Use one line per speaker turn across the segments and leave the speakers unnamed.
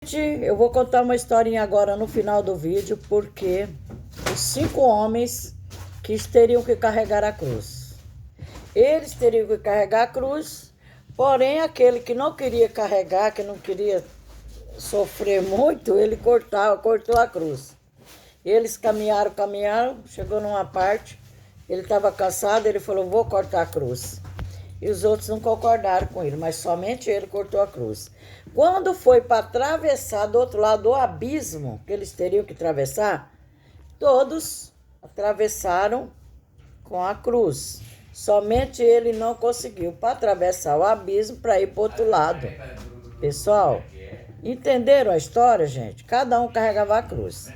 Eu vou contar uma historinha agora no final do vídeo, porque os 5 homens que teriam que carregar a cruz. Eles teriam que carregar a cruz, porém aquele que não queria carregar, que não queria sofrer muito, ele cortou a cruz. Eles caminharam, chegou numa parte, ele estava cansado, ele falou, vou cortar a cruz. E os outros não concordaram com ele, mas somente ele cortou a cruz. Quando foi para atravessar do outro lado do abismo, que eles teriam que atravessar, todos atravessaram com a cruz. Somente ele não conseguiu para atravessar o abismo para ir para o outro lado. Pessoal, entenderam a história, gente? Cada um carregava a cruz.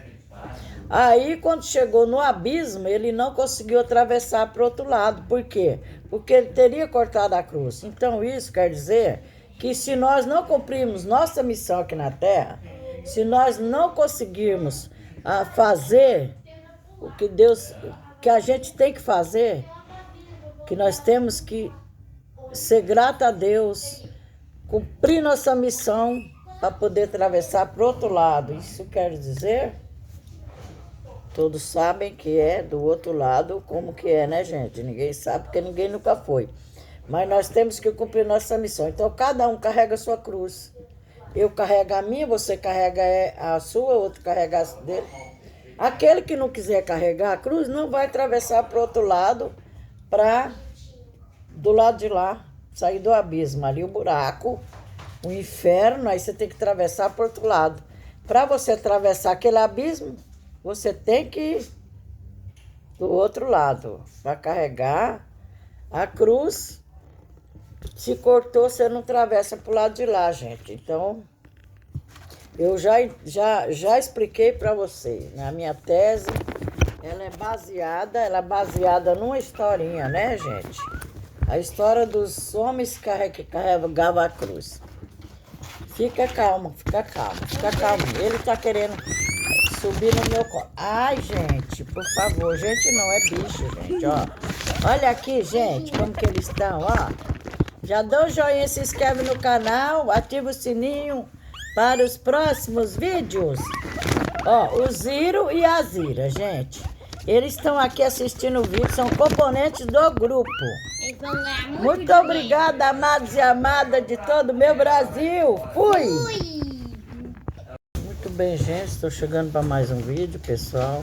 Aí, quando chegou no abismo, ele não conseguiu atravessar para o outro lado. Por quê? Porque ele teria cortado a cruz. Então, isso quer dizer que se nós não cumprirmos nossa missão aqui na Terra, se nós não conseguirmos fazer o que a gente tem que fazer, que nós temos que ser grata a Deus, cumprir nossa missão para poder atravessar para o outro lado. Isso quer dizer... Todos sabem que é do outro lado, como que é, né, gente? Ninguém sabe, porque ninguém nunca foi. Mas nós temos que cumprir nossa missão. Então, cada um carrega a sua cruz. Eu carrego a minha, você carrega a sua, outro carrega a dele. Aquele que não quiser carregar a cruz, não vai atravessar para o outro lado, do lado de lá, sair do abismo. Ali o buraco, o inferno, aí você tem que atravessar para o outro lado. Para você atravessar aquele abismo, você tem que ir do outro lado para carregar a cruz. Se cortou, você não atravessa para o lado de lá, gente. Então, eu já expliquei para vocês. Na minha tese, ela é baseada numa historinha, né, gente? A história dos homens que carregavam a cruz. Fica calma. Ele tá querendo subir no meu colo. Ai, gente, por favor. Gente, não é bicho, gente, ó. Olha aqui, gente, como que eles estão, ó. Já dá um joinha, se inscreve no canal, ativa o sininho para os próximos vídeos. Ó, o Ziro e a Zira, gente. Eles estão aqui assistindo o vídeo, são componentes do grupo. Muito obrigada, amados e amadas de todo o meu Brasil. Fui! Muito bem, gente, estou chegando para mais um vídeo, pessoal.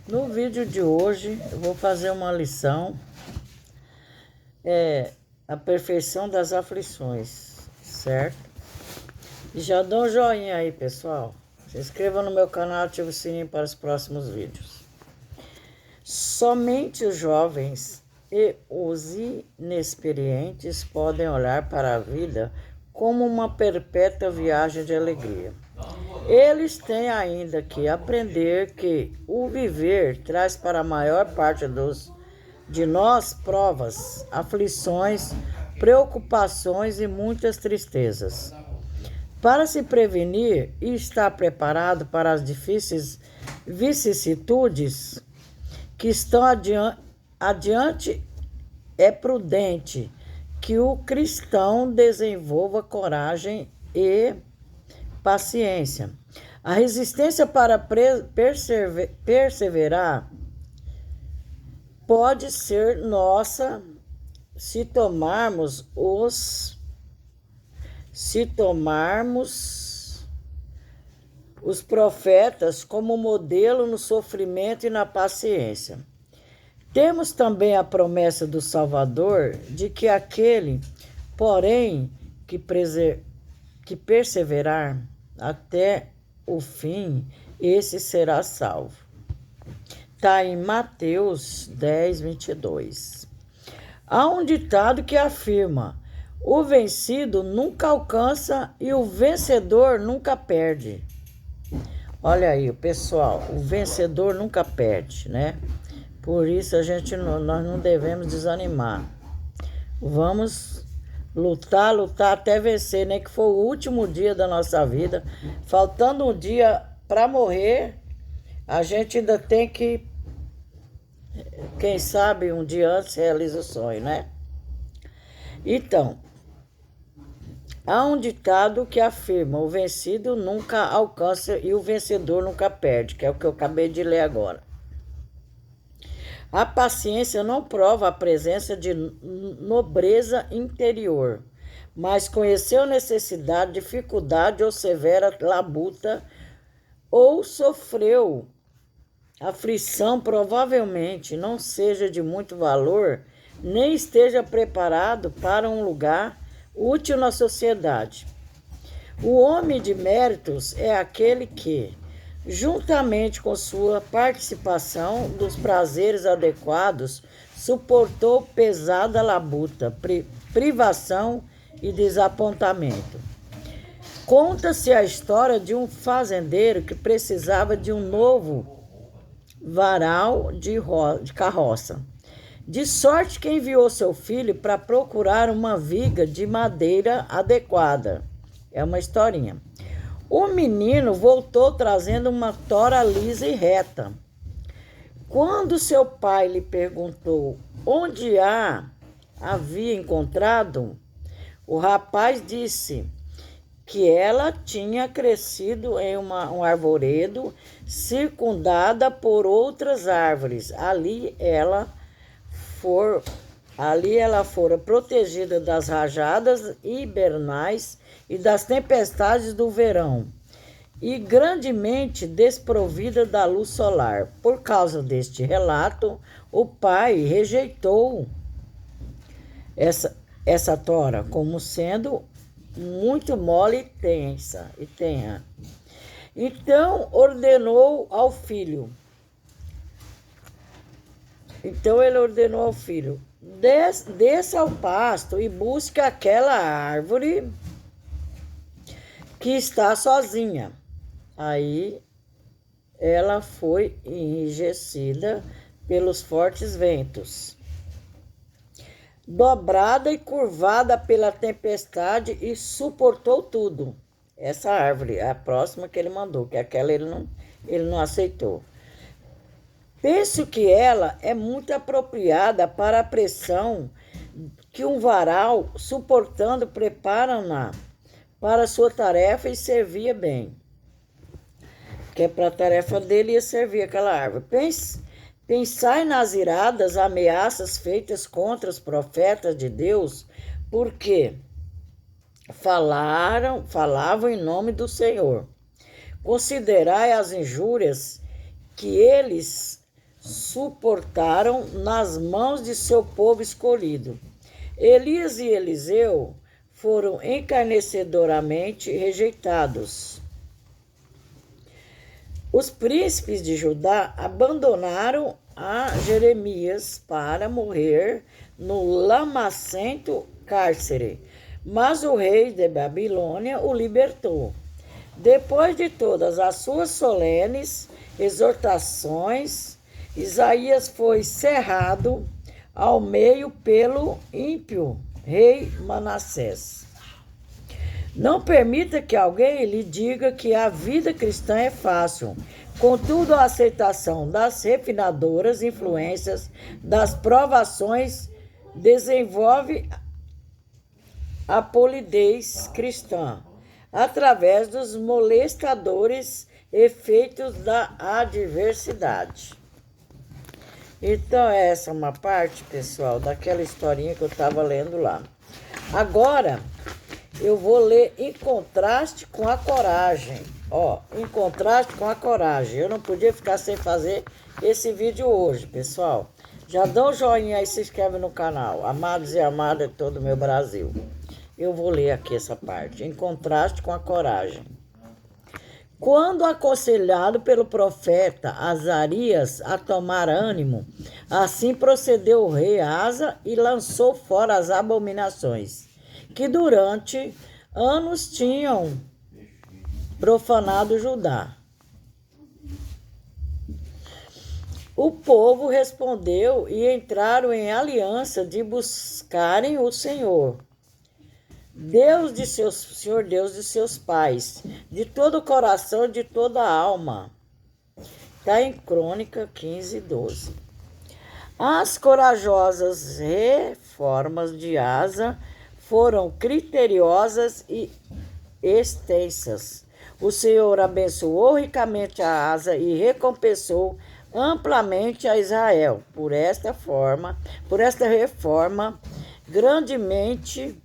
No vídeo de hoje, eu vou fazer uma lição. A perfeição das aflições, certo? E já dá um joinha aí, pessoal. Se inscreva no meu canal, ative o sininho para os próximos vídeos. Somente os jovens e os inexperientes podem olhar para a vida como uma perpétua viagem de alegria. Eles têm ainda que aprender que o viver traz para a maior parte de nós provas, aflições, preocupações e muitas tristezas. Para se prevenir e estar preparado para as difíceis vicissitudes que estão adiante, é prudente que o cristão desenvolva coragem e paciência. A resistência para perseverar pode ser nossa se tomarmos os profetas como modelo no sofrimento e na paciência. Temos também a promessa do Salvador de que aquele, porém, que perseverar até o fim, esse será salvo. Está em Mateus 10, 22. Há um ditado que afirma: o vencido nunca alcança e o vencedor nunca perde. Olha aí, pessoal, o vencedor nunca perde, né? Por isso nós não devemos desanimar. Vamos lutar até vencer, né? Que for o último dia da nossa vida. Faltando um dia para morrer, a gente ainda tem que, quem sabe, um dia antes realiza o sonho, né? Então, Há um ditado que afirma: o vencido nunca alcança e o vencedor nunca perde, que é o que eu acabei de ler agora. A paciência não prova a presença de nobreza interior, mas conheceu necessidade, dificuldade ou severa labuta, ou sofreu aflição, provavelmente não seja de muito valor, nem esteja preparado para um lugar útil na sociedade. O homem de méritos é aquele que, juntamente com sua participação dos prazeres adequados, suportou pesada labuta, privação e desapontamento. Conta-se a história de um fazendeiro que precisava de um novo varal de carroça. De sorte que enviou seu filho para procurar uma viga de madeira adequada. É uma historinha. O menino voltou trazendo uma tora lisa e reta. Quando seu pai lhe perguntou onde havia encontrado, o rapaz disse que ela tinha crescido em um arvoredo circundada por outras árvores. Ali ela fora protegida das rajadas hibernais e das tempestades do verão, e grandemente desprovida da luz solar. Por causa deste relato, o pai rejeitou essa tora como sendo muito mole e tenra. Então ele ordenou ao filho, desça ao pasto e busque aquela árvore que está sozinha. Aí ela foi enrijecida pelos fortes ventos, dobrada e curvada pela tempestade, e suportou tudo. Essa árvore, a próxima que ele mandou, que aquela ele não aceitou. Penso que ela é muito apropriada para a pressão que um varal, suportando, prepara-na para sua tarefa e servia bem. Que é para a tarefa dele ia servir aquela árvore. Pensai nas iradas ameaças feitas contra os profetas de Deus, porque falavam em nome do Senhor. Considerai as injúrias que eles suportaram nas mãos de seu povo escolhido. Elias e Eliseu foram encarnecedoramente rejeitados. Os príncipes de Judá abandonaram a Jeremias para morrer no lamacento cárcere, mas o rei de Babilônia o libertou. Depois de todas as suas solenes exortações, Isaías foi cerrado ao meio pelo ímpio rei Manassés. Não permita que alguém lhe diga que a vida cristã é fácil. Contudo, a aceitação das refinadoras influências das provações desenvolve a polidez cristã através dos molestadores efeitos da adversidade. Então, essa é uma parte, pessoal, daquela historinha que eu estava lendo lá. Agora, eu vou ler Em Contraste com a Coragem. Em Contraste com a Coragem. Eu não podia ficar sem fazer esse vídeo hoje, pessoal. Já dá um joinha aí, se inscreve no canal. Amados e amadas de todo o meu Brasil. Eu vou ler aqui essa parte. Em Contraste com a Coragem. Quando aconselhado pelo profeta Azarias a tomar ânimo, assim procedeu o rei Asa e lançou fora as abominações, que durante anos tinham profanado Judá. O povo respondeu e entraram em aliança de buscarem o Senhor, Senhor Deus de seus pais, de todo o coração e de toda a alma. Está em Crônica 15:12. As corajosas reformas de Asa foram criteriosas e extensas. O Senhor abençoou ricamente a Asa e recompensou amplamente a Israel por esta reforma grandemente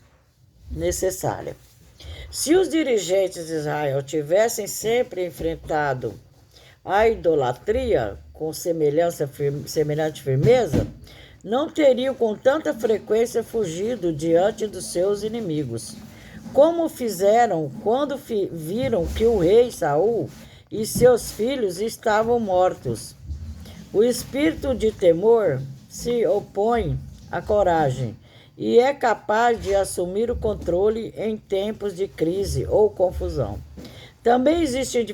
necessária. Se os dirigentes de Israel tivessem sempre enfrentado a idolatria com semelhante firmeza, não teriam com tanta frequência fugido diante dos seus inimigos, como fizeram quando viram que o rei Saul e seus filhos estavam mortos. O espírito de temor se opõe à coragem e é capaz de assumir o controle em tempos de crise ou confusão. Também existem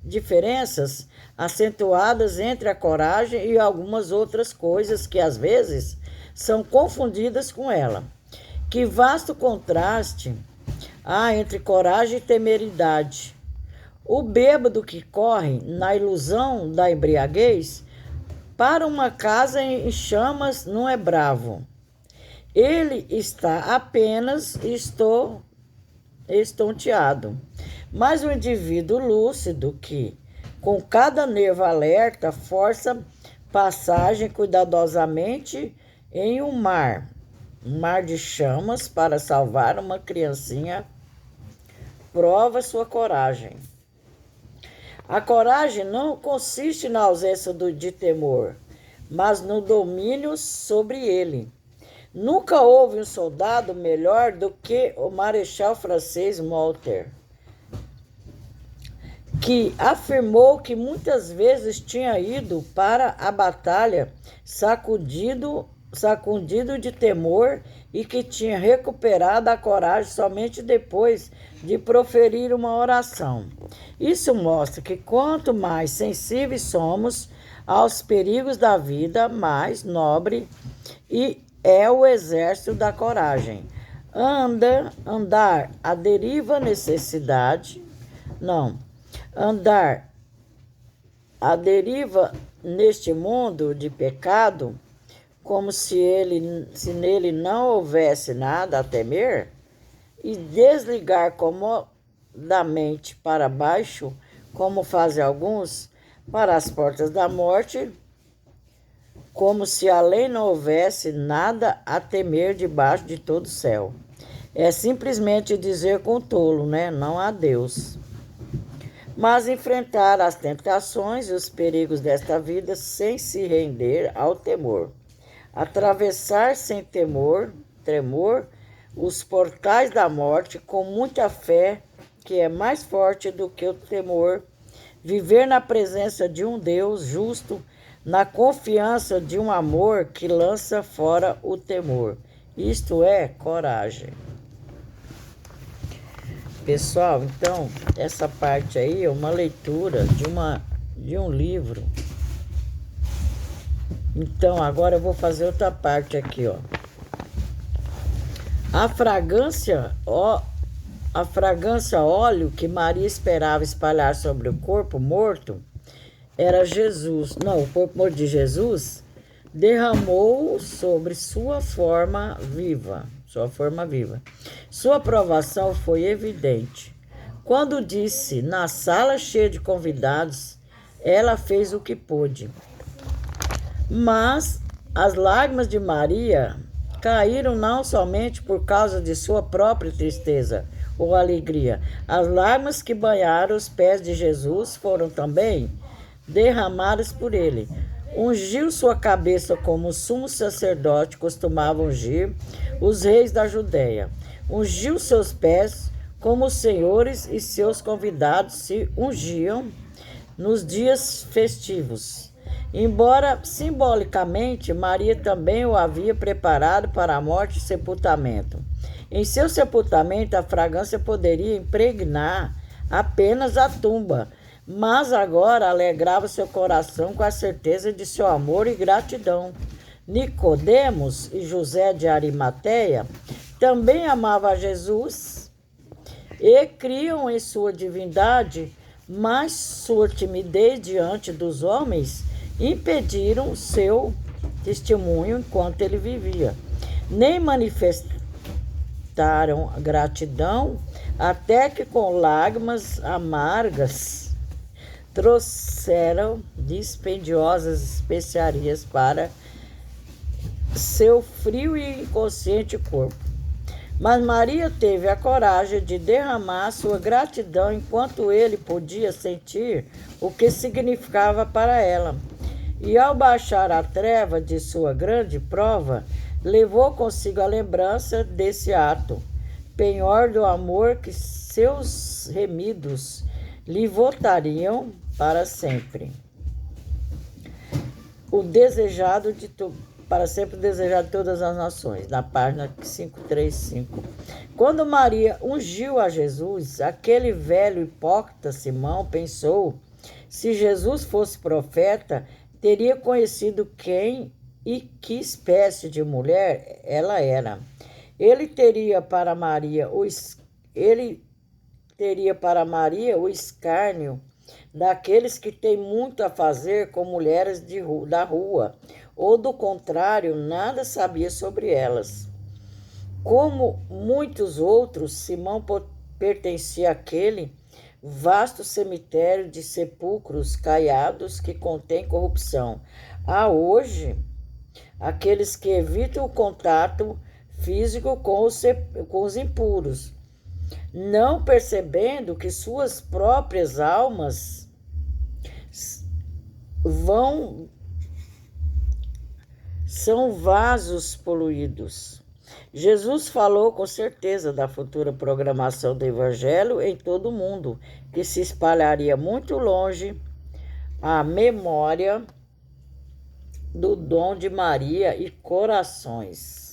diferenças acentuadas entre a coragem e algumas outras coisas que às vezes são confundidas com ela. Que vasto contraste há entre coragem e temeridade. O bêbado que corre na ilusão da embriaguez para uma casa em chamas não é bravo. Ele está apenas estonteado. Mas o indivíduo lúcido que, com cada nervo alerta, força passagem cuidadosamente em um mar de chamas para salvar uma criancinha, prova sua coragem. A coragem não consiste na ausência de temor, mas no domínio sobre ele. Nunca houve um soldado melhor do que o marechal francês Moltke, que afirmou que muitas vezes tinha ido para a batalha sacudido de temor e que tinha recuperado a coragem somente depois de proferir uma oração. Isso mostra que quanto mais sensíveis somos aos perigos da vida, mais nobre é o exército da coragem. Andar à deriva neste mundo de pecado, como se nele não houvesse nada a temer, e desligar comodamente para baixo, como fazem alguns, para as portas da morte, como se além não houvesse nada a temer debaixo de todo o céu. É simplesmente dizer com tolo, né? Não há Deus. Mas enfrentar as tentações e os perigos desta vida sem se render ao temor. Atravessar sem tremor, os portais da morte com muita fé, que é mais forte do que o temor. Viver na presença de um Deus justo, na confiança de um amor que lança fora o temor. Isto é coragem. Pessoal, então, essa parte aí é uma leitura de um livro. Então, agora eu vou fazer outra parte aqui, ó. A fragrância óleo que Maria esperava espalhar sobre o corpo morto era Jesus. Não, o corpo morto de Jesus derramou sobre sua forma viva. Sua aprovação foi evidente. Quando disse, na sala cheia de convidados, ela fez o que pôde. Mas as lágrimas de Maria caíram não somente por causa de sua própria tristeza ou alegria. As lágrimas que banharam os pés de Jesus foram também derramadas por ele. Ungiu sua cabeça como o sumo sacerdote costumava ungir os reis da Judéia. Ungiu seus pés como os senhores e seus convidados se ungiam nos dias festivos. Embora simbolicamente, Maria também o havia preparado para a morte e sepultamento. Em seu sepultamento, a fragrância poderia impregnar apenas a tumba, mas agora alegrava seu coração com a certeza de seu amor e gratidão. Nicodemos e José de Arimateia também amavam a Jesus e criam em sua divindade, mas sua timidez diante dos homens impediram seu testemunho enquanto ele vivia. Nem manifestaram gratidão, até que com lágrimas amargas trouxeram dispendiosas especiarias para seu frio e inconsciente corpo. Mas Maria teve a coragem de derramar sua gratidão enquanto ele podia sentir o que significava para ela. E ao baixar a treva de sua grande prova, levou consigo a lembrança desse ato, penhor do amor que seus remidos lhe votariam para sempre. O desejado de para sempre desejado de todas as nações, na página 535. Quando Maria ungiu a Jesus, aquele velho hipócrita Simão pensou, se Jesus fosse profeta, teria conhecido quem e que espécie de mulher ela era. Ele teria para Maria o escárnio daqueles que têm muito a fazer com mulheres da rua, ou do contrário, nada sabia sobre elas. Como muitos outros, Simão pertencia àquele vasto cemitério de sepulcros caiados que contém corrupção. Há hoje aqueles que evitam o contato físico com os impuros, não percebendo que suas próprias almas são vasos poluídos. Jesus falou com certeza da futura programação do Evangelho em todo o mundo, que se espalharia muito longe a memória do dom de Maria e corações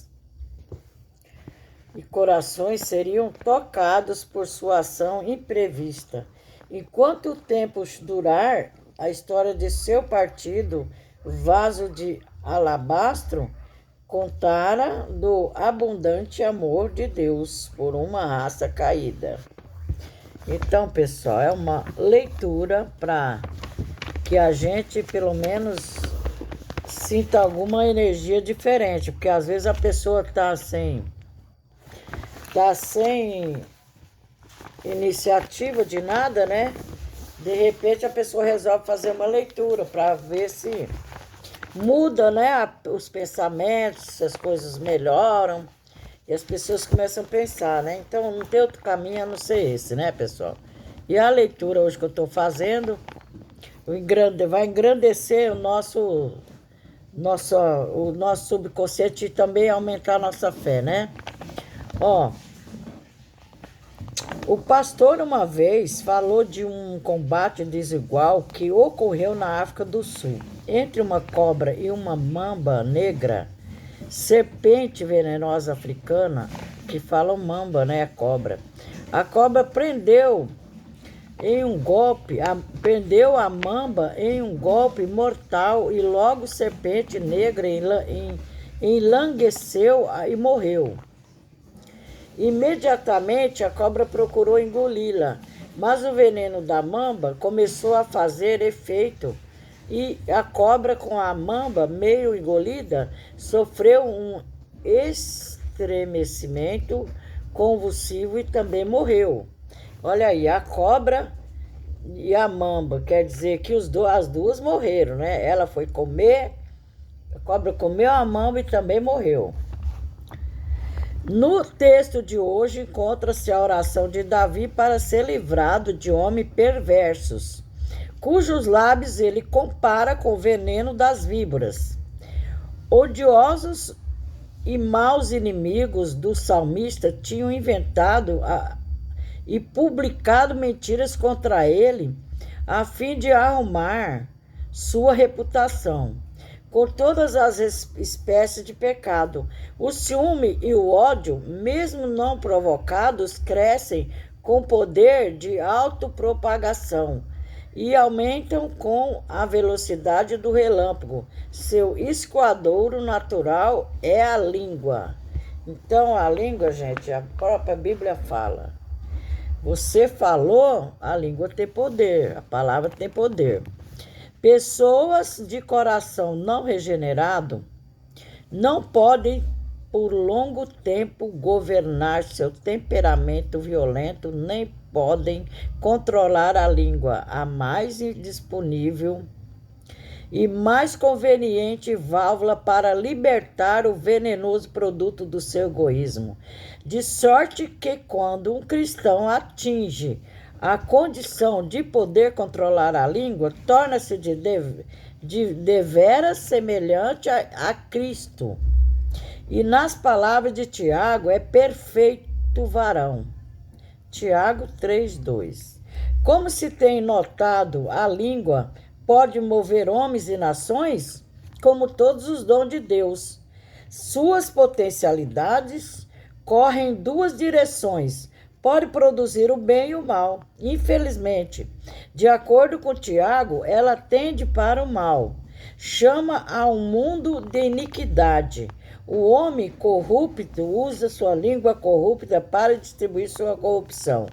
seriam tocados por sua ação imprevista. Enquanto o tempo durar, a história de seu partido, vaso de alabastro, contara do abundante amor de Deus por uma raça caída. Então, pessoal, é uma leitura para que a gente, pelo menos, sinta alguma energia diferente, porque às vezes a pessoa está sem iniciativa de nada, né? De repente a pessoa resolve fazer uma leitura para ver se muda, né, os pensamentos, se as coisas melhoram e as pessoas começam a pensar, né? Então não tem outro caminho a não ser esse, né, pessoal? E a leitura hoje que eu estou fazendo vai engrandecer o nosso subconsciente e também aumentar a nossa fé, né? O pastor uma vez falou de um combate desigual que ocorreu na África do Sul, entre uma cobra e uma mamba negra, serpente venenosa africana, que falam mamba, né, a cobra. A cobra prendeu a mamba em um golpe mortal e logo serpente negra enlangueceu e morreu. Imediatamente a cobra procurou engoli-la, mas o veneno da mamba começou a fazer efeito e a cobra, com a mamba meio engolida, sofreu um estremecimento convulsivo e também morreu. Olha aí, a cobra e a mamba, quer dizer que as duas morreram, né? Ela foi comer, a cobra comeu a mamba e também morreu. No texto de hoje encontra-se a oração de Davi para ser livrado de homens perversos, cujos lábios ele compara com o veneno das víboras. Odiosos e maus inimigos do salmista tinham inventado e publicado mentiras contra ele, a fim de arrumar sua reputação com todas as espécies de pecado. O ciúme e o ódio, mesmo não provocados, crescem com poder de autopropagação e aumentam com a velocidade do relâmpago. Seu escoadouro natural é a língua. Então, a língua, gente, a própria Bíblia fala. Você falou, a língua tem poder, a palavra tem poder. Pessoas de coração não regenerado não podem por longo tempo governar seu temperamento violento, nem podem controlar a língua, a mais disponível e mais conveniente válvula para libertar o venenoso produto do seu egoísmo. De sorte que quando um cristão atinge a condição de poder controlar a língua, torna-se de deveras semelhante a Cristo. E nas palavras de Tiago, é perfeito varão. Tiago 3:2. Como se tem notado, a língua pode mover homens e nações, como todos os dons de Deus. Suas potencialidades correm em duas direções. Pode produzir o bem e o mal. Infelizmente, de acordo com Tiago, ela tende para o mal. Chama a um mundo de iniquidade. O homem corrupto usa sua língua corrupta para distribuir sua corrupção.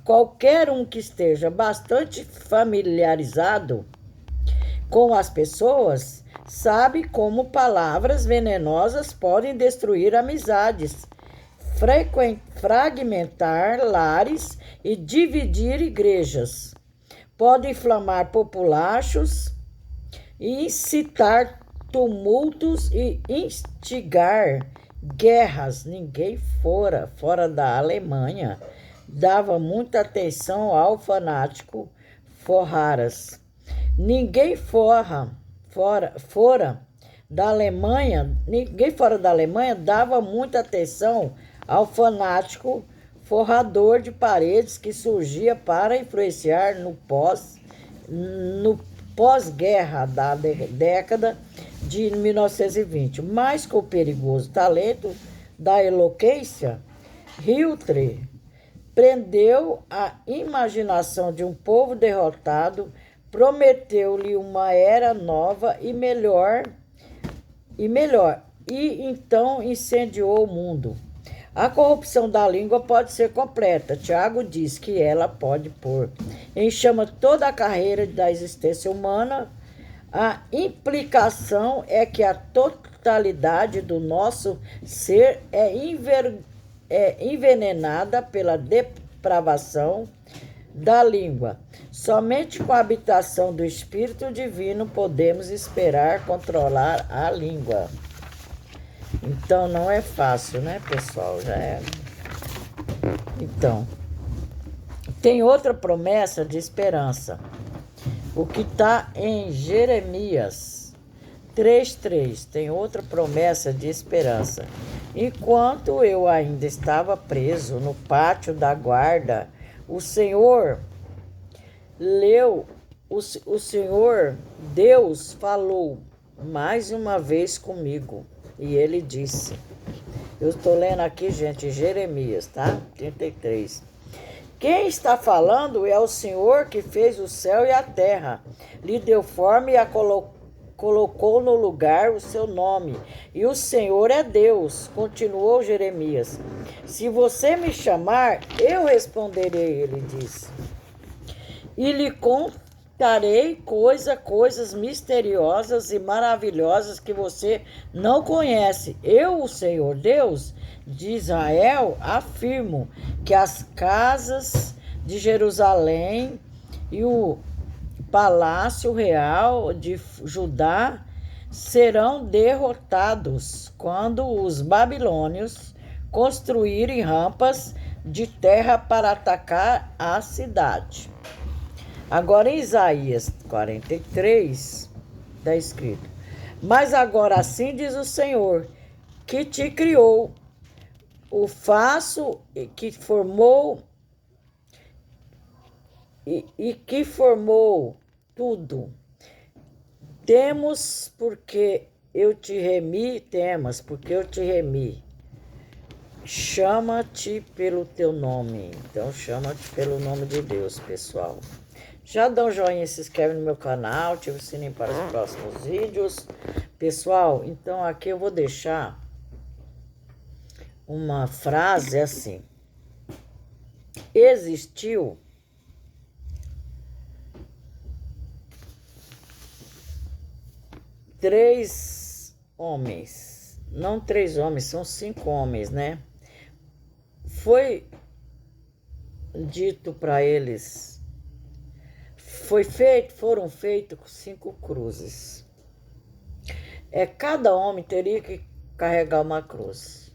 Qualquer um que esteja bastante familiarizado com as pessoas sabe como palavras venenosas podem destruir amizades, fragmentar lares e dividir igrejas. Pode inflamar populachos, incitar tumultos e instigar guerras. Ninguém fora da Alemanha dava muita atenção ao fanático Forraras. Ninguém fora da Alemanha dava muita atenção ao fanático forrador de paredes que surgia para influenciar no pós-guerra da década de 1920. Mas com o perigoso talento da eloquência, Hitler prendeu a imaginação de um povo derrotado, prometeu-lhe uma era nova e melhor, e então incendiou o mundo. A corrupção da língua pode ser completa. Tiago diz que ela pode pôr em chama toda a carreira da existência humana. A implicação é que a totalidade do nosso ser é envenenada pela depravação da língua. Somente com a habitação do Espírito Divino podemos esperar controlar a língua. Então, não é fácil, né, pessoal? Já é. Então, tem outra promessa de esperança. O que está em Jeremias 3:3. Tem outra promessa de esperança. Enquanto eu ainda estava preso no pátio da guarda, o Senhor Deus falou mais uma vez comigo. E ele disse, eu estou lendo aqui, gente, Jeremias, tá? 33. Quem está falando é o Senhor que fez o céu e a terra, lhe deu forma e a colocou no lugar o seu nome. E o Senhor é Deus, continuou Jeremias. Se você me chamar, eu responderei, ele disse. E lhe contarei coisas misteriosas e maravilhosas que você não conhece. Eu, o Senhor Deus de Israel, afirmo que as casas de Jerusalém e o palácio real de Judá serão derrotados quando os babilônios construírem rampas de terra para atacar a cidade. Agora em Isaías 43, está escrito: mas agora assim diz o Senhor, que te criou, o faço que formou e que formou tudo. Temas porque eu te remi. Chama-te pelo teu nome. Então, chama-te pelo nome de Deus, pessoal. Já dá um joinha, se inscreve no meu canal, ativa o sininho para os próximos vídeos. Pessoal, então aqui eu vou deixar uma frase assim. Existiu três homens não 3 homens, são 5 homens, né? Foi dito para eles, foram feitos 5 cruzes. Cada homem teria que carregar uma cruz.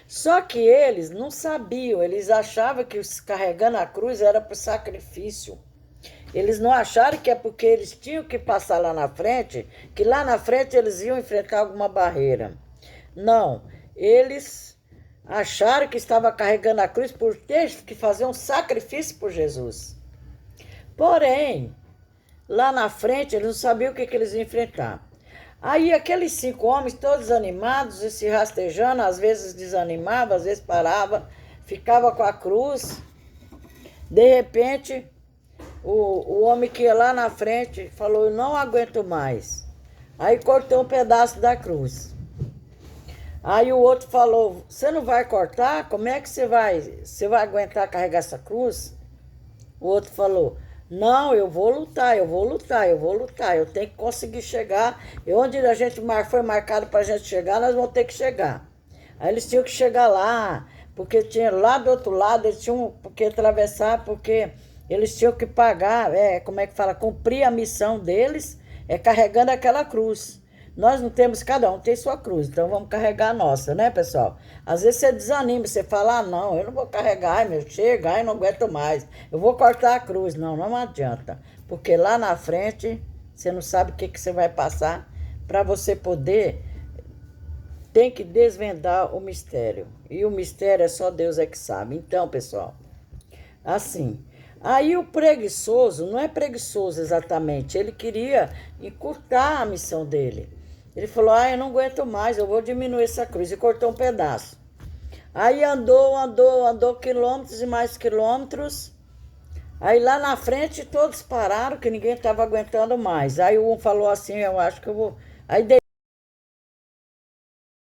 Só que eles não sabiam, eles achavam que carregando a cruz era para sacrifício. Eles não acharam que é porque eles tinham que passar lá na frente, que lá na frente eles iam enfrentar alguma barreira. Não, eles acharam que estava carregando a cruz por ter que fazer um sacrifício por Jesus. Porém, lá na frente eles não sabiam o que eles iam enfrentar. Aí aqueles 5 homens, todos animados e se rastejando, às vezes desanimava, às vezes parava, ficava com a cruz. De repente, o homem que ia lá na frente falou, eu não aguento mais. Aí cortou um pedaço da cruz. Aí o outro falou, você não vai cortar? Como é que você vai aguentar carregar essa cruz? O outro falou, não, eu vou lutar, eu tenho que conseguir chegar. E onde a gente foi marcado para a gente chegar, nós vamos ter que chegar. Aí eles tinham que chegar lá, porque tinha lá do outro lado, eles tinham que atravessar, porque eles tinham que pagar, cumprir a missão deles, carregando aquela cruz. Nós não temos, cada um tem sua cruz, então vamos carregar a nossa, né, pessoal? Às vezes você desanima, você fala, não, eu não vou carregar, chega, não aguento mais, eu vou cortar a cruz. Não, não adianta, porque lá na frente, você não sabe o que você vai passar. Para você poder, tem que desvendar o mistério, e o mistério é só Deus que sabe. Então, pessoal, assim, aí o preguiçoso, não é preguiçoso exatamente, ele queria encurtar a missão dele. Ele falou, eu não aguento mais, eu vou diminuir essa cruz. E cortou um pedaço. Aí andou quilômetros e mais quilômetros. Aí lá na frente todos pararam, que ninguém estava aguentando mais. Aí um falou assim, eu acho que eu vou... Aí